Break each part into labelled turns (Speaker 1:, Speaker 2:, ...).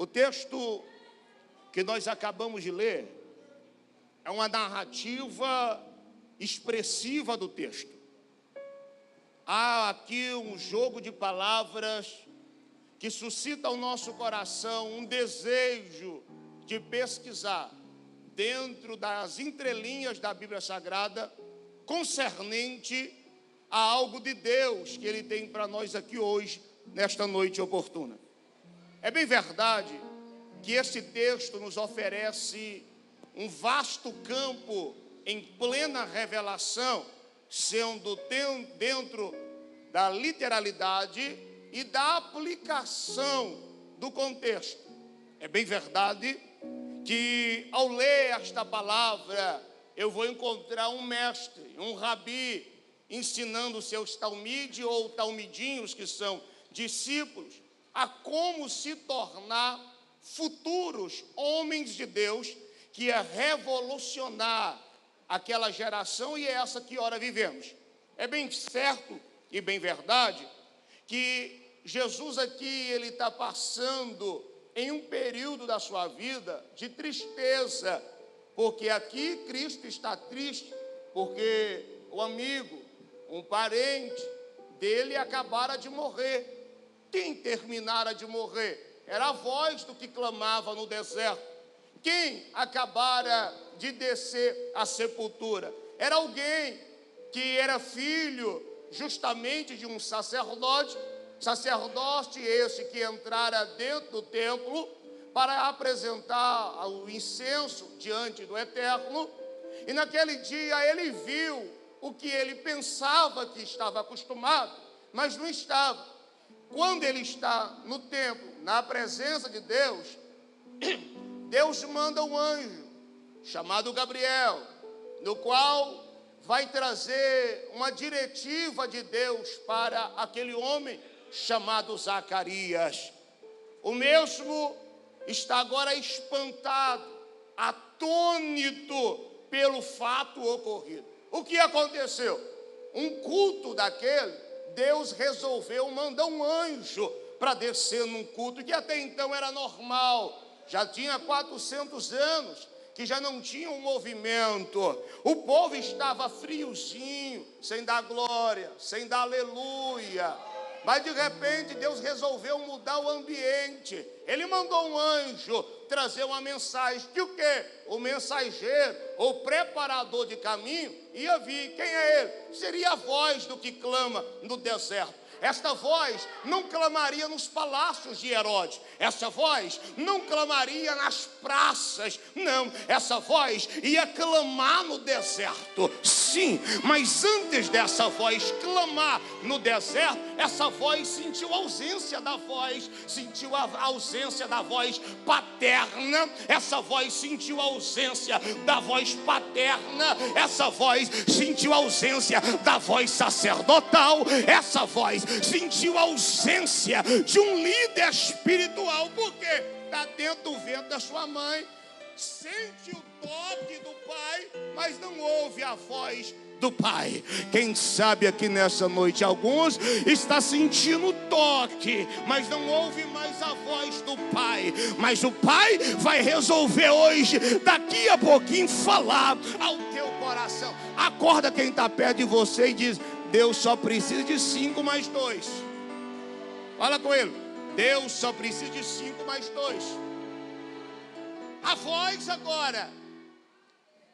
Speaker 1: O texto que nós acabamos de ler é uma narrativa expressiva do texto. Há aqui um jogo de palavras que suscita ao nosso coração um desejo de pesquisar dentro das entrelinhas da Bíblia Sagrada concernente a algo de Deus que Ele tem para nós aqui hoje, nesta noite oportuna. É bem verdade que esse texto nos oferece um vasto campo em plena revelação, sendo dentro da literalidade e da aplicação do contexto. É bem verdade que ao ler esta palavra, eu vou encontrar um mestre, um rabi, ensinando seus talmide ou talmidinhos, que são discípulos, a como se tornar futuros homens de Deus, que ia revolucionar aquela geração e é essa que ora vivemos. É bem certo e bem verdade que Jesus aqui, ele está passando em um período da sua vida de tristeza, porque aqui Cristo está triste, porque o amigo, um parente dele acabara de morrer. Quem terminara de morrer? Era a voz do que clamava no deserto. Quem acabara de descer à sepultura? Era alguém que era filho justamente de um sacerdote esse que entrara dentro do templo para apresentar o incenso diante do Eterno, e naquele dia ele viu o que ele pensava que estava acostumado, mas não estava. Quando ele está no templo, na presença de Deus, Deus manda um anjo chamado Gabriel, no qual vai trazer uma diretiva de Deus para aquele homem chamado Zacarias. O mesmo está agora espantado, atônito pelo fato ocorrido. O que aconteceu? Um culto daquele, Deus resolveu mandar um anjo para descer num culto que até então era normal. Já tinha 400 anos que já não tinha um movimento. O povo estava friozinho, sem dar glória, sem dar aleluia. Mas de repente Deus resolveu mudar o ambiente. Ele mandou um anjo trazer uma mensagem. Que o quê? O mensageiro, o preparador de caminho, ia vir. Quem é ele? Seria a voz do que clama no deserto. Esta voz não clamaria nos palácios de Herodes. Essa voz não clamaria nas praças. Não, essa voz ia clamar no deserto. Sim, mas antes dessa voz clamar no deserto, essa voz sentiu a ausência da voz. Sentiu a ausência da voz paterna. Essa voz sentiu a ausência da voz paterna. Essa voz sentiu a ausência da voz sacerdotal. Essa voz sentiu a ausência de um líder espiritual, porque está dentro do ventre da sua mãe, sente o toque do pai, mas não ouve a voz do pai. Quem sabe aqui nessa noite, alguns está sentindo o toque, mas não ouve mais a voz do pai. Mas o pai vai resolver hoje, daqui a pouquinho, falar ao teu coração. Acorda quem está perto de você e diz: Deus só precisa de 5 mais 2. Fala com ele. Deus só precisa de 5 mais 2. A voz agora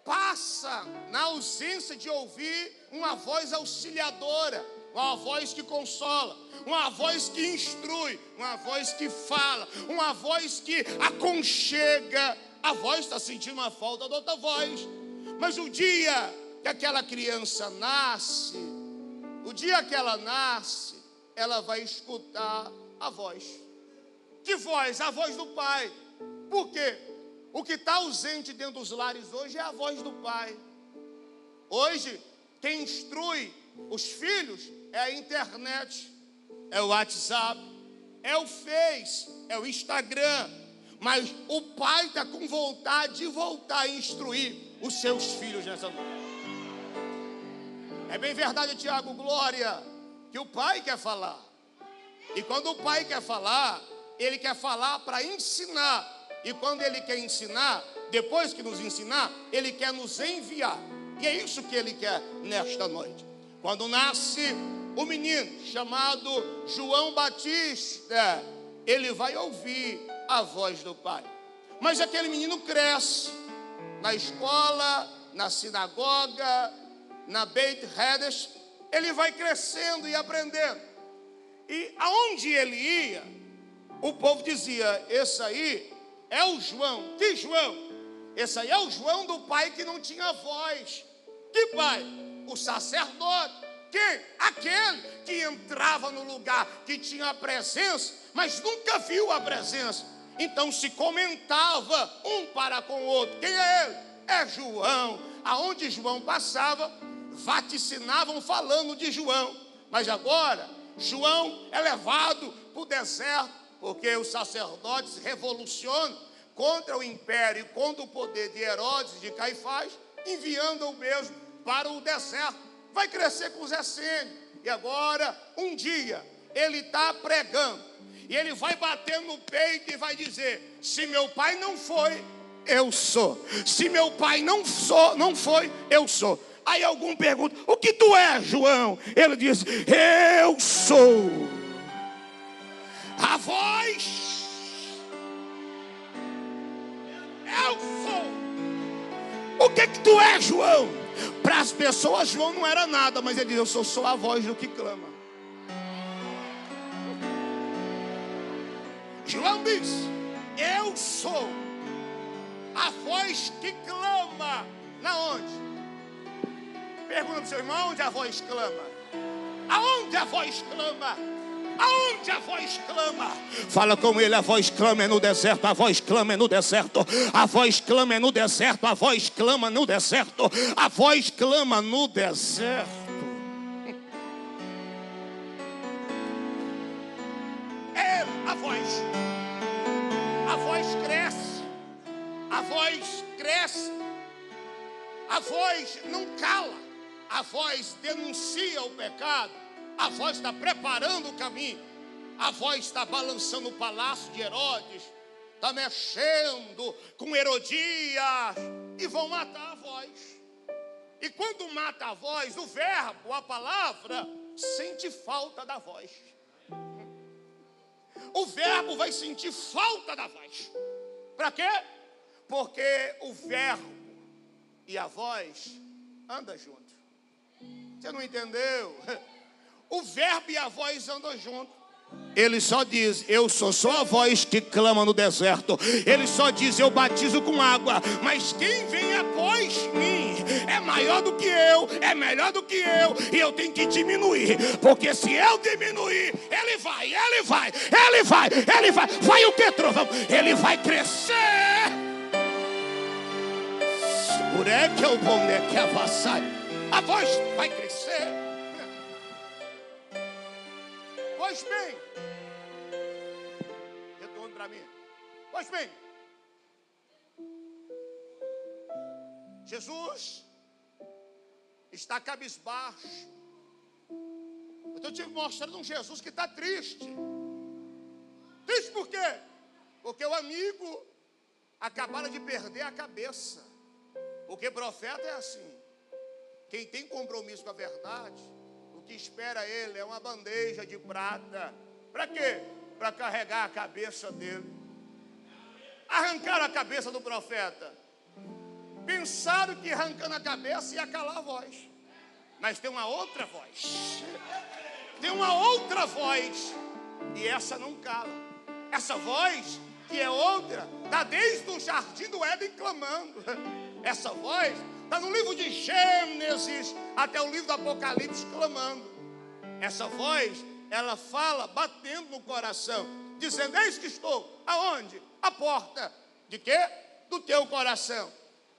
Speaker 1: passa, na ausência de ouvir, uma voz auxiliadora, uma voz que consola, uma voz que instrui, uma voz que fala, uma voz que aconchega. A voz está sentindo uma falta da outra voz. Mas o dia que aquela criança nasce, o dia que ela nasce, ela vai escutar a voz. Que voz? A voz do pai. Por quê? O que está ausente dentro dos lares hoje é a voz do pai. Hoje, quem instrui os filhos é a internet, é o WhatsApp, é o Face, é o Instagram. Mas o pai está com vontade de voltar a instruir os seus filhos nessa noite. É bem verdade, Tiago, glória, que o pai quer falar. E quando o pai quer falar, ele quer falar para ensinar. E quando ele quer ensinar, depois que nos ensinar, ele quer nos enviar. E é isso que ele quer nesta noite. Quando nasce o menino chamado João Batista, ele vai ouvir a voz do Pai. Mas aquele menino cresce na escola, na sinagoga, na Beit Hadash. Ele vai crescendo e aprendendo. E aonde ele ia, o povo dizia: esse aí é o João. Que João? Esse aí é o João do pai que não tinha voz. Que pai? O sacerdote. Quem? Aquele que entrava no lugar que tinha a presença, mas nunca viu a presença. Então se comentava um para com o outro. Quem é ele? É João. Aonde João passava, vaticinavam falando de João. Mas agora, João é levado para o deserto, porque os sacerdotes revolucionam contra o império e contra o poder de Herodes e de Caifás, enviando o mesmo para o deserto. Vai crescer com os essênios. E agora, um dia, ele está pregando. E ele vai bater no peito e vai dizer: se meu pai não foi, eu sou. Se meu pai não foi, eu sou. Aí algum pergunta: o que tu é, João? Ele diz: eu sou a voz. Eu sou. O que tu é, João? Para as pessoas, João não era nada, mas ele diz: eu sou a voz do que clama. João diz: eu sou a voz que clama. Na onde? Pergunta para o seu irmão: onde a voz clama? Aonde a voz clama? Aonde a voz clama? Fala com ele: a voz clama é no deserto, a voz clama é no deserto, a voz clama é no deserto, a voz clama no deserto, a voz clama no deserto. É a voz cresce, a voz cresce, a voz não cala, a voz denuncia o pecado. A voz está preparando o caminho. A voz está balançando o palácio de Herodes. Está mexendo com Herodias. E vão matar a voz. E quando mata a voz, o verbo, a palavra, sente falta da voz. O verbo vai sentir falta da voz. Para quê? Porque o verbo e a voz andam juntos. Você não entendeu? O verbo e a voz andam juntos. Ele só diz: eu sou só a voz que clama no deserto. Ele só diz: eu batizo com água. Mas quem vem após mim é maior do que eu, é melhor do que eu. E eu tenho que diminuir. Porque se eu diminuir, ele vai. Vai o que, trovão? Ele vai crescer. Por que o boneco que avassar? A voz vai crescer. Pois bem, retorno para mim. Pois bem, Jesus está cabisbaixo. Eu estou te mostrando um Jesus que está triste. Triste por quê? Porque o amigo acabara de perder a cabeça. Porque profeta é assim. Quem tem compromisso com a verdade, o que espera ele é uma bandeja de prata. Para quê? Para carregar a cabeça dele. Arrancaram a cabeça do profeta. Pensaram que arrancando a cabeça ia calar a voz. Mas tem uma outra voz. Tem uma outra voz. E essa não cala. Essa voz, que é outra, está desde o jardim do Éden clamando. Essa voz está no livro de Gênesis até o livro do Apocalipse clamando. Essa voz, ela fala batendo no coração, dizendo: eis que estou. Aonde? A porta. De quê? Do teu coração.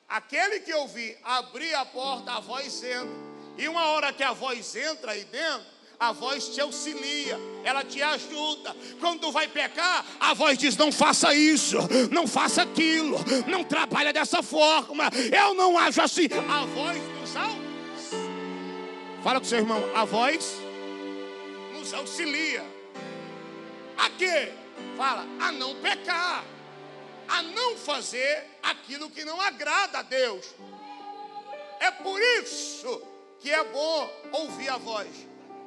Speaker 1: Aquele que ouvir abrir a porta, a voz entra. E uma hora que a voz entra aí dentro, a voz te auxilia, ela te ajuda. Quando tu vai pecar, a voz diz: não faça isso, não faça aquilo, não trabalha dessa forma, eu não ajo assim. A voz nos auxilia. Fala com seu irmão: a voz nos auxilia. A quê? Fala, a não pecar, a não fazer aquilo que não agrada a Deus. É por isso que é bom ouvir a voz.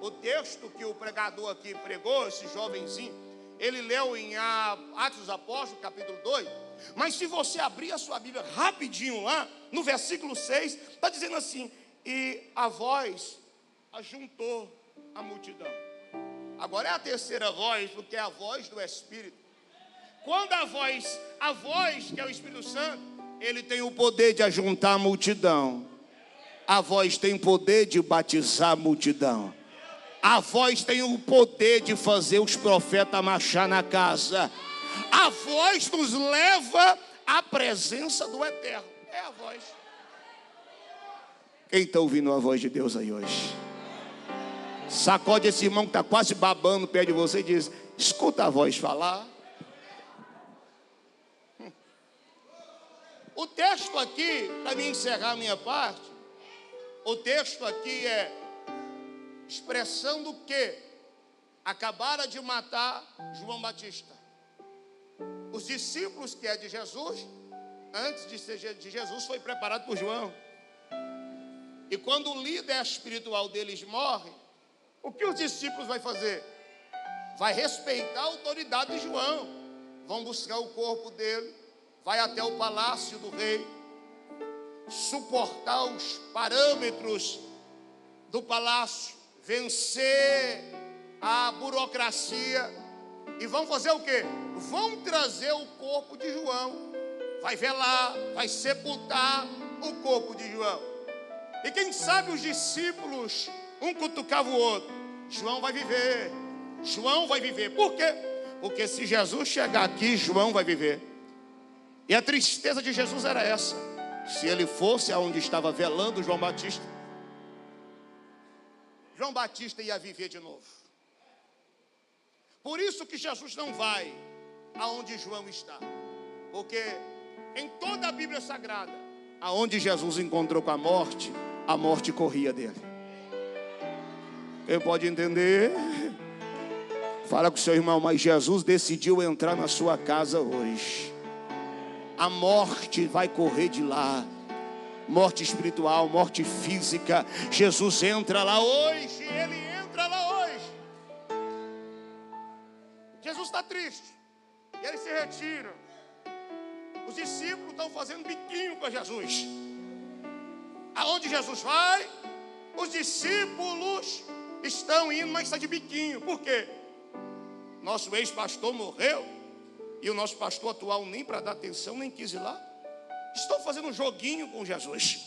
Speaker 1: O texto que o pregador aqui pregou, esse jovenzinho, ele leu em Atos dos Apóstolos, capítulo 2. Mas se você abrir a sua Bíblia rapidinho lá, no versículo 6, está dizendo assim: e a voz ajuntou a multidão. Agora é a terceira voz, porque é a voz do Espírito. Quando a voz que é o Espírito Santo, ele tem o poder de ajuntar a multidão. A voz tem o poder de batizar a multidão. A voz tem o poder de fazer os profetas marchar na casa. A voz nos leva à presença do Eterno. É a voz. Quem está ouvindo a voz de Deus aí hoje? Sacode esse irmão que está quase babando perto de você e diz: escuta a voz falar. O texto aqui, para mim encerrar a minha parte, o texto aqui é expressando que acabaram de matar João Batista. Os discípulos que é de Jesus, antes de ser de Jesus, foi preparado por João. E quando o líder espiritual deles morre, o que os discípulos vão fazer? Vai respeitar a autoridade de João. Vão buscar o corpo dele, vai até o palácio do rei, suportar os parâmetros do palácio, vencer a burocracia. E vão fazer o quê? Vão trazer o corpo de João. Vai velar, vai sepultar o corpo de João. E quem sabe os discípulos, um cutucava o outro: João vai viver, João vai viver. Por quê? Porque se Jesus chegar aqui, João vai viver. E a tristeza de Jesus era essa: se ele fosse aonde estava velando João Batista, João Batista ia viver de novo. Por isso que Jesus não vai aonde João está. Porque em toda a Bíblia Sagrada, aonde Jesus encontrou com a morte corria dele. Quem pode entender? Fala com o seu irmão: mas Jesus decidiu entrar na sua casa hoje. A morte vai correr de lá. Morte espiritual, morte física. Jesus entra lá hoje. Ele entra lá hoje. Jesus está triste. E ele se retira. Os discípulos estão fazendo biquinho com Jesus. Aonde Jesus vai, os discípulos estão indo, mas está de biquinho. Por quê? Nosso ex-pastor morreu. E o nosso pastor atual nem para dar atenção, nem quis ir lá. Estão fazendo um joguinho com Jesus.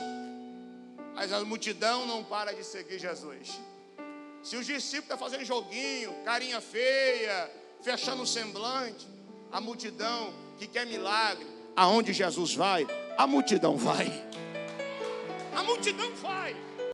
Speaker 1: Mas a multidão não para de seguir Jesus. Se os discípulos estão fazendo joguinho, carinha feia, fechando o semblante, a multidão que quer milagre, aonde Jesus vai, a multidão vai. A multidão vai.